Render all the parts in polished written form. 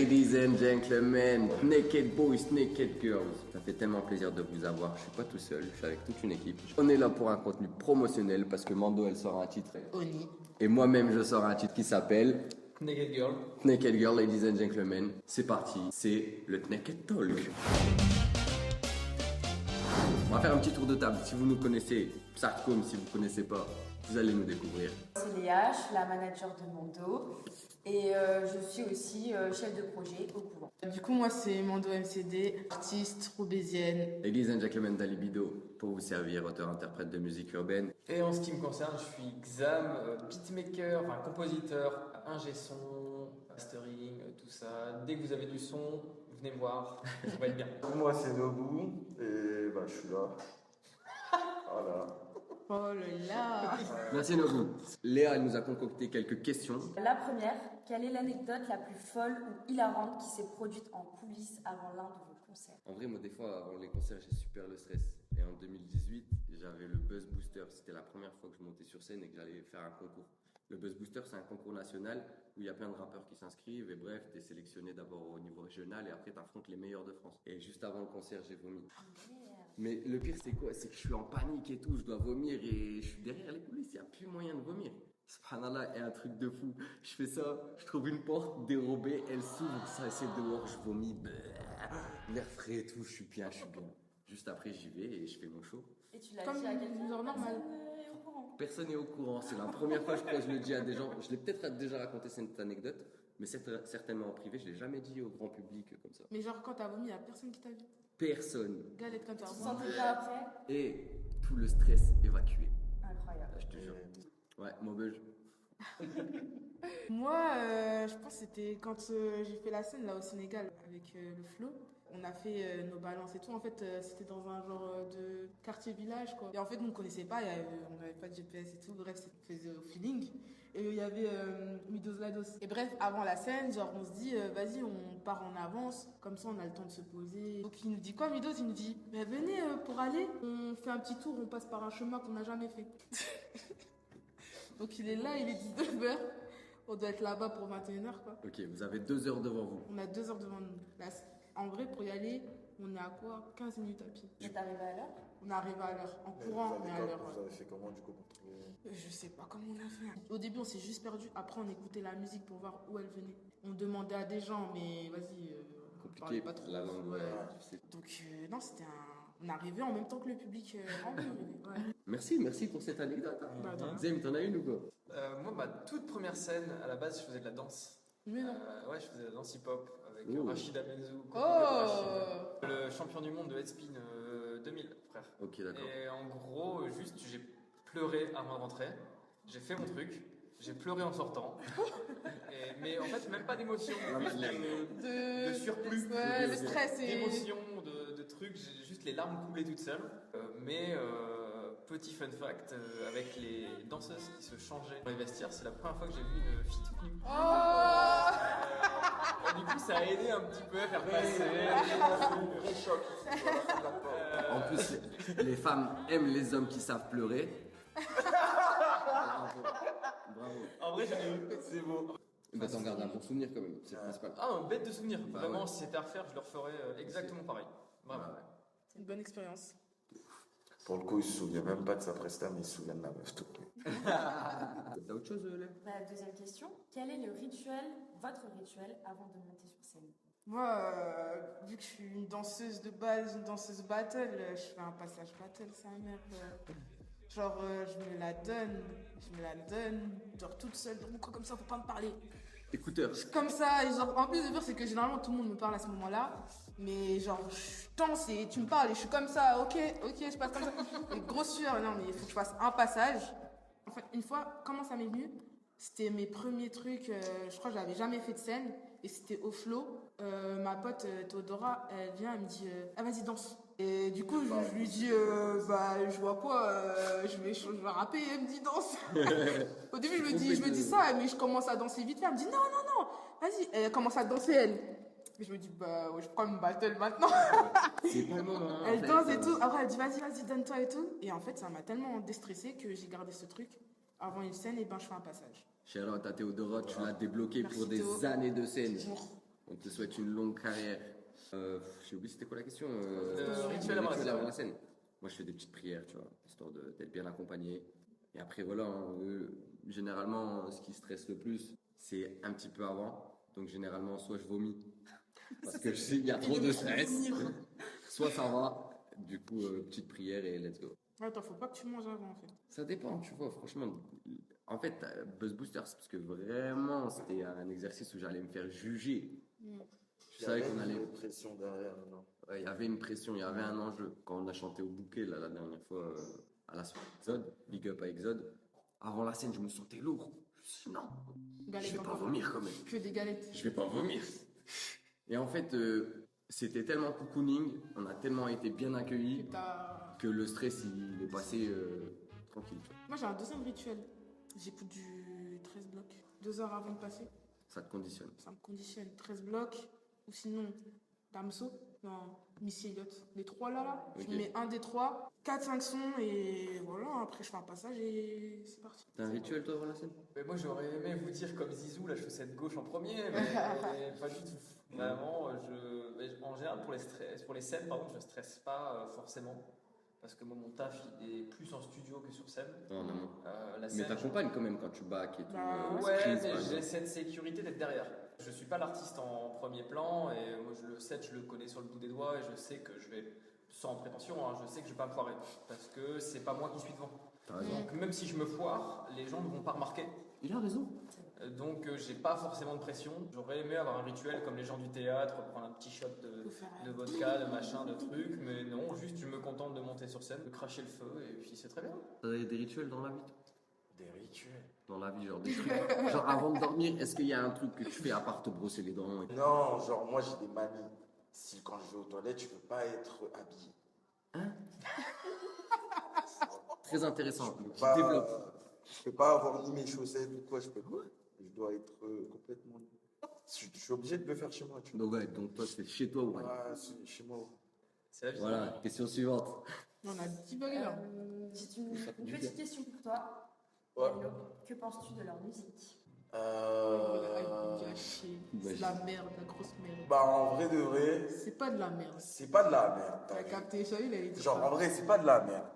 Ladies and gentlemen, naked boys, naked girls. Ça fait tellement plaisir de vous avoir. Je suis pas tout seul, je suis avec toute une équipe. On est là pour un contenu promotionnel parce que Mando elle sort un titre. Oni. Et moi-même je sors un titre qui s'appelle Naked Girl. Naked Girl, Ladies and gentlemen. C'est parti, c'est le Naked Talk. On va faire un petit tour de table. Si vous nous connaissez, Sarkom, si vous connaissez pas, vous allez nous découvrir. C'est Léa, je suis la manager de Mando et je suis aussi chef de projet au couvent. Du coup, moi, c'est Mando MCD, artiste roubaisienne. Ladies and gentlemen d'Alibido, pour vous servir, auteur-interprète de musique urbaine. Et en ce qui me concerne, je suis Xam, beatmaker, enfin compositeur, ingé son, mastering, tout ça. Dès que vous avez du son, venez me voir, ça va être bien. Moi, c'est Nobu, et je suis là. Voilà. Oh là là. Merci Nobu. Léa, elle nous a concocté quelques questions. La première, quelle est l'anecdote la plus folle ou hilarante qui s'est produite en coulisses avant l'un de vos concerts? En vrai, moi, des fois, avant les concerts, j'ai super le stress. Et en 2018, j'avais le Buzz Booster. C'était la première fois que je montais sur scène et que j'allais faire un concours. Le Buzz Booster, c'est un concours national où il y a plein de rappeurs qui s'inscrivent. Et bref, t'es sélectionné d'abord au niveau régional et après, t'affrontes les meilleurs de France. Et juste avant le concert, j'ai vomi. Mais le pire, c'est quoi? C'est que je suis en panique et tout. Je dois vomir et je suis derrière les coulisses. Il n'y a plus moyen de vomir. Subhanallah, et un truc de fou. Je fais ça, je trouve une porte dérobée, elle s'ouvre, ça c'est dehors, je vomis, l'air frais et tout, je suis bien. Juste après, j'y vais et je fais mon show. Et tu l'as Comme dit à quelqu'un? genre normal. Personne est au courant. Personne n'est au courant, c'est la première fois je crois que je le dis à des gens. Je l'ai peut-être déjà raconté cette anecdote, mais certainement en privé, je l'ai jamais dit au grand public comme ça. Mais genre, quand t'as vomi, y'a personne qui t'a vu. Personne. Galette quand t'as Tu te vomi. sentais pas après? Et tout le stress évacué. Incroyable. Là, je te jure. Ouais, Maubeuge. Moi, je pense que c'était quand j'ai fait la scène là au Sénégal avec le Flow. On a fait nos balances et tout. En fait, c'était dans un genre de quartier-village, quoi. Et en fait, nous, on connaissait pas. On n'avait pas de GPS et tout. Bref, c'était faisait au feeling. Et il y avait Midos Lados. Et bref, avant la scène, genre, on se dit, vas-y, on part en avance. Comme ça, on a le temps de se poser. Donc, il nous dit quoi, Midos? Il nous dit, mais venez, pour aller, on fait un petit tour. On passe par un chemin qu'on n'a jamais fait. Donc, il est là, il est 19h. On doit être là-bas pour 21h, quoi. Ok, vous avez 2 heures devant vous. On a 2 heures devant nous. Là, en vrai, pour y aller, on est à quoi? 15 minutes à pied. Tu es arrivé à l'heure? On est arrivé à l'heure. En courant, mais à l'heure. Vous avez fait comment du coup pour trouver... Je sais pas comment on a fait. Au début, on s'est juste perdu. Après, on écoutait la musique pour voir où elle venait. On demandait à des gens, mais vas-y. On parlait Compliqué, pas trop. la langue. Ouais. Difficile. Donc, non, c'était on arrivait en même temps que le public. Ouais. Merci pour cette anecdote. Bah, non. Zem, t'en as une ou quoi? Moi, ma toute première scène, à la base, je faisais de la danse. Mais non. Ouais, je faisais de la danse hip-hop avec Oh. Rachida Benzou, Oh. le champion du monde de Headspin 2000, frère. Ok, d'accord. Et en gros, juste, j'ai pleuré avant de rentrer. J'ai fait mon truc. J'ai pleuré en sortant. Mais en fait, même pas d'émotion. Juste de surplus. Ouais, le stress et. D'émotion, de trucs. J'ai juste les larmes coulaient toutes seules. Petit fun fact, avec les danseuses qui se changeaient dans les vestiaires, c'est la première fois que j'ai vu une fille toute nue. Oh. Et du coup, ça a aidé un petit peu à faire passer. Un vrai choc. En plus, les femmes aiment les hommes qui savent pleurer. Bravo. En vrai, j'en ai eu. C'est beau. Bah, t'en gardes un bon souvenir quand même, c'est le principal. Ah, un bête de souvenir. Vraiment, ouais. si c'était à refaire, je le referais exactement pareil. Vraiment. C'est une bonne expérience. Pour le coup, il se souvient même pas de sa presta, mais il se souvient de la meuf, tout le monde. T'as autre chose, Léa? La deuxième question, quel est votre rituel avant de monter sur scène? Moi, vu que je suis une danseuse de base, une danseuse battle, je fais un passage battle, c'est un merde. Genre, je me la donne, genre toute seule dans mon coin comme ça, faut pas me parler. Écouteur. Comme ça, et genre, en plus le pire, c'est que généralement tout le monde me parle à ce moment-là, mais genre, je danse et tu me parles et je suis comme ça, ok, je passe comme ça. Et grosse sueur, non, mais il faut que je fasse un passage. Enfin, une fois, comment ça m'est venu? C'était mes premiers trucs, je crois que j'avais jamais fait de scène, et c'était au flow. Ma pote Théodora, elle vient, elle me dit ah vas-y danse. Et du coup je lui dis je vois quoi, je vais rapper, et elle me dit danse. Au début je me dis ça, mais je commence à danser vite fait, elle me dit non, vas-y, elle commence à danser elle. Et je me dis ouais, je prends me battle maintenant. C'est pas le moment. Elle danse et tout, après elle dit vas-y donne-toi et tout. Et en fait ça m'a tellement déstressée que j'ai gardé ce truc. Avant une scène, et je fais un passage. Charlotte à Théodora, tu l'as débloqué Merci, pour des Théo. années de scène. On te souhaite une longue carrière. J'ai oublié, c'était quoi la question Rituel avant la scène. Moi, je fais des petites prières, tu vois, histoire d'être bien accompagné. Et après, voilà, hein, généralement, ce qui stresse le plus, c'est un petit peu avant. Donc, généralement, soit je vomis, parce que je sais qu'il y a trop de stress, soit ça va. Du coup, petite prière et let's go. Attends, faut pas que tu manges avant, en fait. Ça dépend, tu vois, franchement. En fait, Buzz Booster, c'est parce que vraiment, c'était un exercice où j'allais me faire juger. Je savais qu'on allait. Il y avait une pression derrière, non? Ouais, il y avait une pression, il y avait un enjeu. Quand on a chanté au bouquet, là, la dernière fois, à la soirée Exode, Big Up à Exode, avant la scène, je me sentais lourd. Je me suis dit, non, Galettes je vais pas encore. vomir quand même. Que des galettes. Je vais pas vomir. Et en fait, c'était tellement cocooning, on a tellement été bien accueillis que le stress, il est passé tranquille. Tu vois. Moi, j'ai un deuxième rituel. J'écoute du 13 blocs. 2 heures avant de passer. Ça te conditionne. Ça me conditionne. 13 blocs. Ou sinon, Damso. Non, Missy Elliott. Les 3 là. Ok. Je mets un des 3. 4-5 sons et voilà. Après, je fais un passage et c'est parti. T'as un rituel, toi, avant la scène? Mais moi, j'aurais aimé vous dire comme Zizou, la chaussette gauche en premier, mais pas du tout. Vraiment, en général, pour les scènes, pardon, je ne stresse pas forcément. Parce que moi, mon taf, il est plus en studio que sur scène. Non, non, non. La Mais scène, t'accompagnes quand même quand tu back et tout. ouais, Squeeze, mais par j'ai exemple. cette sécurité d'être derrière. Je suis pas l'artiste en premier plan et moi le set je le connais sur le bout des doigts et je sais que je vais, sans prétention, hein, je sais que je vais pas me foirer parce que c'est pas moi qui suis devant. T'as raison. Donc même si je me foire, les gens ne vont pas remarquer. Il a raison. Donc j'ai pas forcément de pression. J'aurais aimé avoir un rituel comme les gens du théâtre, prendre un petit shot de vodka, de machin, de trucs, mais non, juste je me contente de monter sur scène, de cracher le feu et puis c'est très bien. T'as des rituels dans la vie, toi? Des rituels. Dans la vie, genre des trucs. Genre avant de dormir, est-ce qu'il y a un truc que tu fais à part te brosser les dents et... Non, genre moi j'ai des manies. Si quand je vais aux toilettes, je peux pas être habillé. Très intéressant. Je peux Qui pas, développe. je peux pas avoir ni mes chaussettes ou quoi. Je dois être complètement. Je suis obligé de le faire chez moi. Tu vois. Donc toi, c'est chez toi ou pas? Ah, c'est chez moi. C'est la vie. Voilà, question suivante. On a divagué là. J'ai une petite question pour toi. Ouais. Hello. Que penses-tu de leur musique? C'est de la merde, la grosse merde. Bah en vrai de vrai, C'est pas de la merde. c'est pas de la merde. T'as capté ça, il a dit. Genre en vrai, c'est pas de la merde.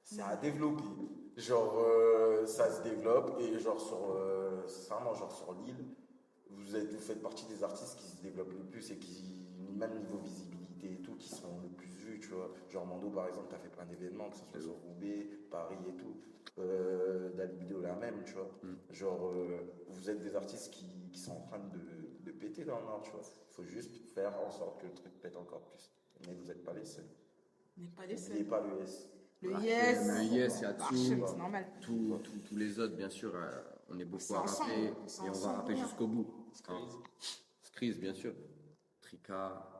C'est à développer. Genre ça se développe et genre sincèrement, genre sur l'île, vous faites partie des artistes qui se développent le plus et qui, même niveau visibilité et tout, qui sont le plus vus, tu vois. Genre Mando par exemple, t'as fait plein d'événements, que ce soit sur Roubaix, Paris et tout. Dalibido la même, tu vois. Genre vous êtes des artistes qui sont en train de péter dans le Nord, tu vois. Faut juste faire en sorte que le truc pète encore plus. Mais vous n'êtes pas les seuls. On n'est pas des N'oubliez seuls. pas le S. Le Ah, yes. le yes, il y a Archem, tout. c'est normal. Tous les autres, bien sûr, on est beaucoup C'est à ensemble, rapper c'est et on va ensemble, rapper ouais. jusqu'au bout. Squeeze. Squeeze, bien sûr. Trika.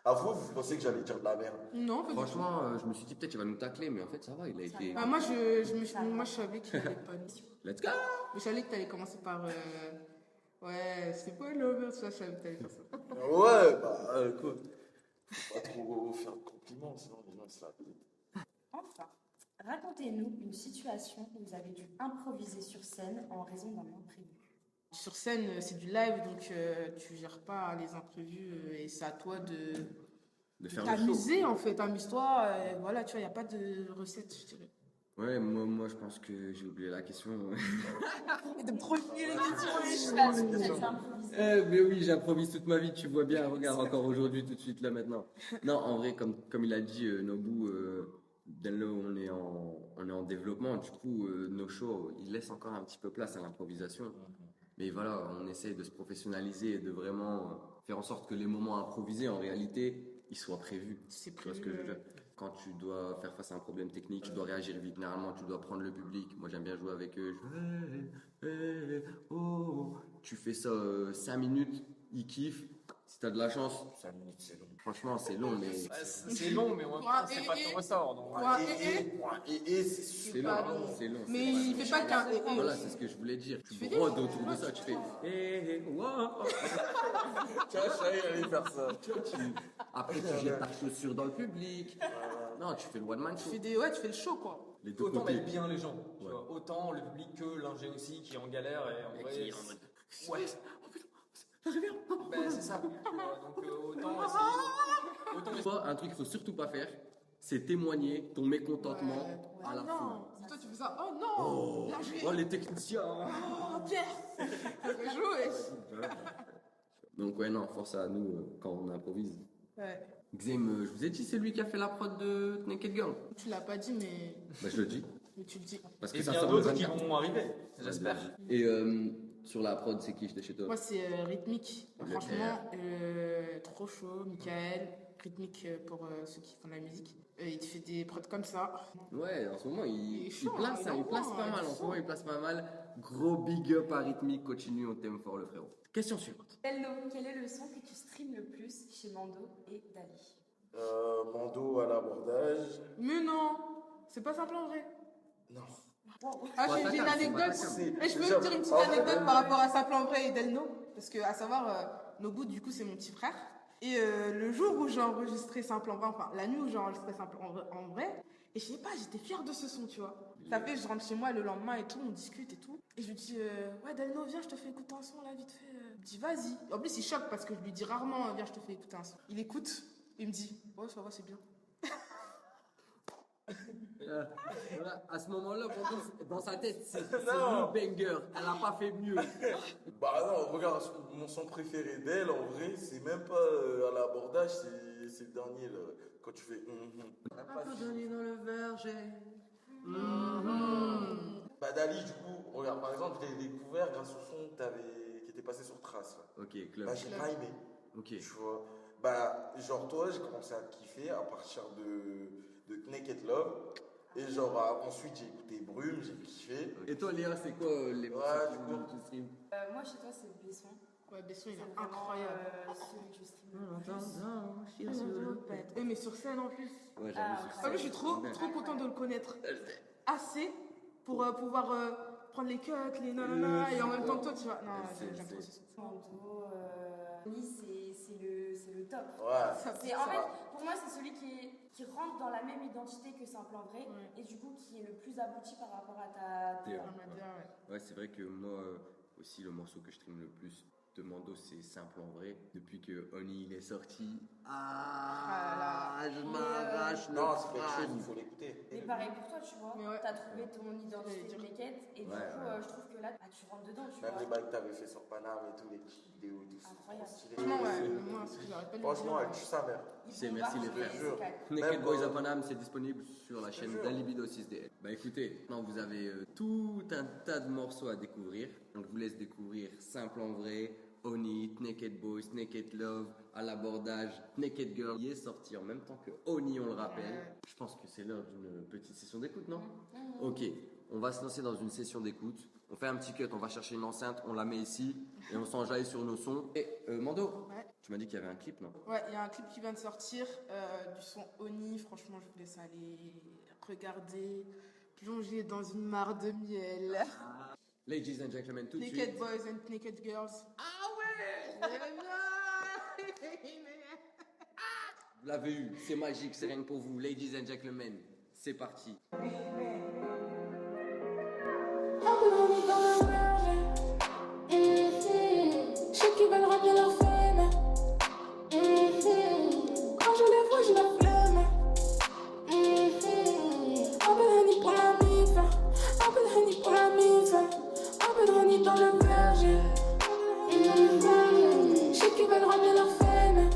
À vous pensez que j'allais dire de la merde. Non, pas du tout. Franchement, je me suis dit peut-être qu'il va nous tacler, mais en fait, ça va, il a été. Ah, moi, moi, je savais qu'il allait pas nous. Let's go! Je savais que t'allais commencer par. Ouais, c'est pas le merde, ça, je savais que t'allais faire ça. Ouais, bah écoute, faut pas trop faire de compliments, sinon les gens se la pètent. Enfin, racontez-nous une situation où vous avez dû improviser sur scène en raison d'un imprévu. Sur scène, c'est du live, donc tu gères pas les imprévus et c'est à toi De faire le show. t'amuser en fait. Amuse-toi, voilà, tu vois, il n'y a pas de recette, je dirais. Ouais, moi, je pense que j'ai oublié la question. Et de premier Mais oui, j'improvise toute ma vie, tu vois bien, regarde encore aujourd'hui, tout de suite, là maintenant. Non, en vrai, comme il a dit Nobu, Denlo, on est en développement, du coup, nos shows, ils laissent encore un petit peu place à l'improvisation. Mais voilà, on essaye de se professionnaliser et de vraiment faire en sorte que les moments improvisés, en réalité, ils soient prévus. C'est Tu vois ce prévu. que je veux dire? Quand tu dois faire face à un problème technique, tu dois réagir vite. Généralement, tu dois prendre le public. Moi, j'aime bien jouer avec eux. Tu fais ça 5 minutes, ils kiffent. Si t'as de la chance, 5 minutes, c'est long. franchement, c'est long, mais Ouais, c'est long, mais en même temps, c'est pas ton ressort. Donc, Et c'est sûr. c'est pas long. long. C'est long. Mais il fait pas qu'un. Voilà, c'est ce que je voulais dire. Tu fais des- brodes autour de ça, tu fais. Wow. Tu vois, je savais qu'il allait faire ça. Après, tu jettes ta chaussure dans le public. Non, tu fais le one man Tu show. fais des. Ouais, tu fais le show quoi. Les deux autant côtés. mettre bien les gens, tu Ouais. vois. Autant le public que l'ingé aussi qui est en galère et en vrai. qui est en mode- Ouais. Ben, c'est ça. Donc autant essayer. Autant essayer. Toi, un truc qu'il faut surtout pas faire, c'est témoigner ton mécontentement Ouais. à la Oh foule. non. Si toi tu fais ça, oh non. Oh, Là, je vais. oh, les techniciens. Oh Pierre. Ça fait jouer. Donc ouais, non, force à nous quand on improvise. Ouais. Xaim, je vous ai dit, c'est lui qui a fait la prod de Naked Girl. Tu l'as pas dit, mais Bah, je le dis. tu le dis. Parce que Et ça bien sort le d'autres qui 24. vont arriver, j'espère. Et sur la prod, c'est qui j'étais chez toi? Moi, c'est rythmique. Le Franchement, trop chaud, Michael. Rythmique pour ceux qui font de la musique. Il te fait des prods comme ça. Ouais, en ce moment, Il est il chaud, place, il ça, il envoie, place pas il mal. En est ce moment, chaud. il place pas mal. Gros big up à Rythmique. Continue, on t'aime fort, le frérot. Question suivante. Delno, quel est le son que tu streames le plus chez Mando et Dali? Mando à l'abordage. Mais non, c'est pas simple en vrai. Non. Ah, Ouais, j'ai une t'as anecdote. C'est- Et je peux genre, te dire une petite en fait, anecdote par rapport à Simple en vrai et Delno. Parce que, à savoir, Nobu, du coup, c'est mon petit frère. Et le jour où j'ai enregistré Simple en vrai, enfin, la nuit où j'ai enregistré Simple en vrai, et je sais pas, j'étais fière de ce son, tu vois. Ça fait, je rentre chez moi le lendemain et tout, on discute et tout. Et je lui dis, ouais, Delno, viens, je te fais écouter un son là, vite fait. Il me dit, vas-y. En plus, il choque parce que je lui dis rarement, viens, je te fais écouter un son. Il écoute, il me dit, ouais, ça va, c'est bien. À ce moment-là, dans sa tête, c'est Non. le banger. Elle a pas fait mieux. Bah non, regarde, mon son préféré d'elle, en vrai, c'est même pas à l'abordage, c'est le dernier, là, quand tu fais. Un peu donné dans le verger. Bah Dali, du coup, regarde, par exemple, je l'ai découvert grâce au son qui était passé sur Trace, là. Ok, club. Bah j'ai pas aimé, Ok. tu vois. Bah, genre toi, j'ai commencé à kiffer à partir de Naked Love. Et genre, ensuite, j'ai écouté Brume, j'ai kiffé. Et toi, Léa, c'est quoi les Ouais, morceaux du que coup. tu streams? Moi, chez toi, c'est Besson. Ouais, Besson, il C'est est vraiment, incroyable. celui que je stream le plus. Mais sur scène en plus. Ouais, Ah, j'avoue. Ah, mais je suis trop contente de le connaître assez pour pouvoir prendre les cuts, les nanana, et en même temps que toi, tu vois. Non, C'est- j'aime trop c'est- ce son. Mando, Nice, c'est le top. Ouais. Ça, C'est, en fait, pour moi, c'est celui qui rentre dans la même identité que Simple en vrai, Ouais. et du coup qui est le plus abouti par rapport à ta. Théo. on m'a dit, ouais. Ouais, c'est vrai que moi aussi, le morceau que je stream le plus de Mando, c'est Simple en vrai. Depuis que Oni il est sorti, je m'arrache le Non, c'est quelque chose, crâne. il faut l'écouter. Mais pareil pour toi, tu vois, Mais ouais. t'as trouvé ton identité de Naked, et du coup, Ouais. je trouve que là, tu rentres dedans, tu Même vois. les bails que t'avais fait sur Paname et tout, les petites vidéos et tout. c'est Incroyable. trop stylé. Franchement, ouais, moi, ce que j'arrête pas de lui Franchement, dire. elle tue sa mère. Ils C'est vont merci les marcher, frères. c'est Jure. calme. Naked Même, Boys à Paname, c'est disponible sur la chaîne jure. d'Alibido 6DL. Bah écoutez, maintenant vous avez tout un tas de morceaux à découvrir. Donc je vous laisse découvrir Simple en vrai, Oni, Naked Boys, Naked Love, à l'abordage, Naked Girl. Il est sorti en même temps que Oni, on le rappelle. Je pense que c'est l'heure d'une petite session d'écoute, non? Ok, on va se lancer dans une session d'écoute. On fait un petit cut, on va chercher une enceinte, on la met ici et on s'enjaille sur nos sons. Et Mando, Ouais. tu m'as dit qu'il y avait un clip, non? Ouais, il y a un clip qui vient de sortir du son Oni. Franchement, je vous laisse aller regarder, plonger dans une mare de miel. Ladies and gentlemen, tout de suite. Naked Boys and Naked Girls. Ah ouais. Vous l'avez eu, c'est magique, c'est rien que pour vous. Ladies and gentlemen, c'est parti. Je sais qu'ils veulent ramener leur femme. Quand je les vois, j'ai la flemme. Un peu de honey pour la mif. Un peu de honey pour la mif. Un peu de honey dans le verger. Je sais qu'ils veulent ramener leur femme.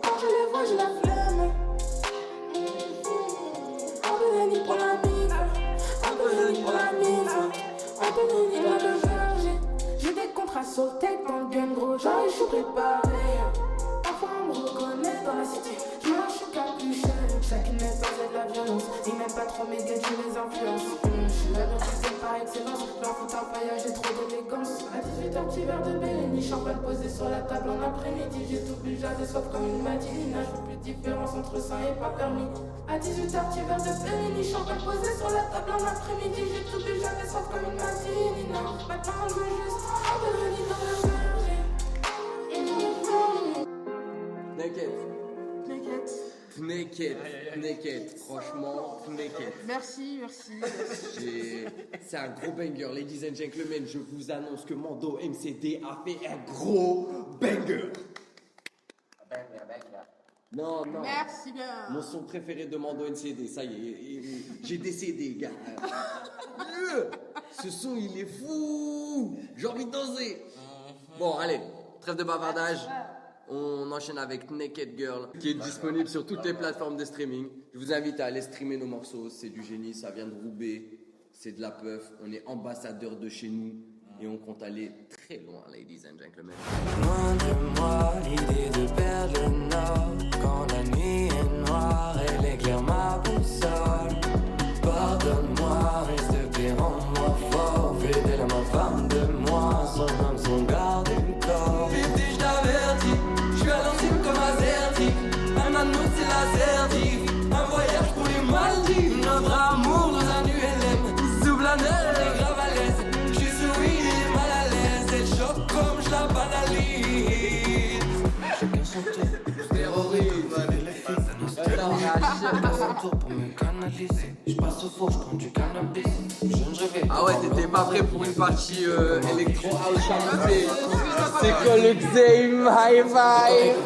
Quand je les vois, j'ai la flemme. Un peu de honey pour la mif. Un peu de honey pour la mif. Un peu de honey dans le verger. J'ai des contrats sur le tech dans le gun gros, genre je suis préparé. Parfois on me reconnaît dans la cité, je marche capuché. Chacune met sans de la violence, ils m'aiment pas trop mes gars, je les influence. Je suis la nourriture par excellence, leur fout un paillage, j'ai trop d'élégance. À 18h, petit verre de Bellini, champagne posé sur la table en après-midi. J'ai tout bu, j'avais soif comme une matinina, je veux plus de différence entre ça et pas permis. À 18h, petit verre de Bellini, champagne posé sur la table en après-midi. J'ai tout bu, j'avais soif comme une matinina. Maintenant je veux juste un peu de honey dans le verger. Naked. Naked. Naked, franchement, Naked. Merci. C'est un gros banger, ladies and gentlemen. Je vous annonce que Mando MCD a fait un gros banger. Non. Merci bien. Mon son préféré de Mando MCD, ça y est, j'ai décédé, gars. Ce son, il est fou. J'ai envie de danser. Bon, allez, trêve de bavardage. On enchaîne avec Naked Girl, qui est disponible sur toutes les plateformes de streaming. Je vous invite à aller streamer nos morceaux. C'est du génie, ça vient de Roubaix. C'est de la puff. On est ambassadeur de chez nous. Et on compte aller très loin, ladies and gentlemen. Loin de moi l'idée de perdre le nord. Quand la nuit est noire, elle éclaire ma boussole. Pardonne-moi, reste te plaît, rends-moi fort. Fais-elle ma femme de moi, son âme, son garde du corps. Bébé, je t'avertis, je suis à l'ancienne comme Azerty. Un anneau, c'est l'Azerty. Un voyage pour les Maldives. Notre amour dans un ULM. Sous la neige, elle est grave à l'aise. Je suis souris, il est mal à l'aise. Elle choque comme je la banalise. Chacun son tour, terrorise. Chacun son tour pour me canaliser. Je passe au four, je prends du cannabis. Ah ouais, t'étais pas prêt pour une partie électro house charmée. C'est quoi le Xame High Five?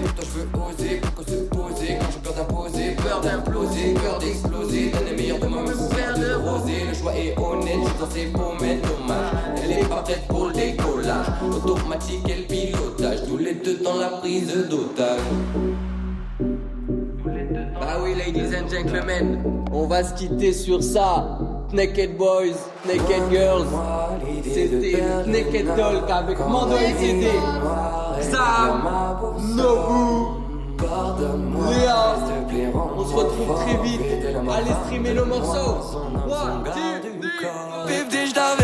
Pourtant je veux oser, pourquoi se poser quand j'ai peur d'imposer, peur d'imploser, peur d'exploser, donner meilleur de moi, me couvert de rosée. Le choix est honnête, je suis dans ses pommettes, dommage. Elle est pas prête pour le décollage, automatique et le pilotage, tous les deux dans la prise d'otage. Bah oui, ladies and gentlemen, on va se quitter sur ça. Naked Boys, Naked Girls, c'était Naked Talk avec Mando MCD, Sam, Nobu, Léa. On se retrouve très vite. Allez streamer nos morceaux. 1, 2, 3.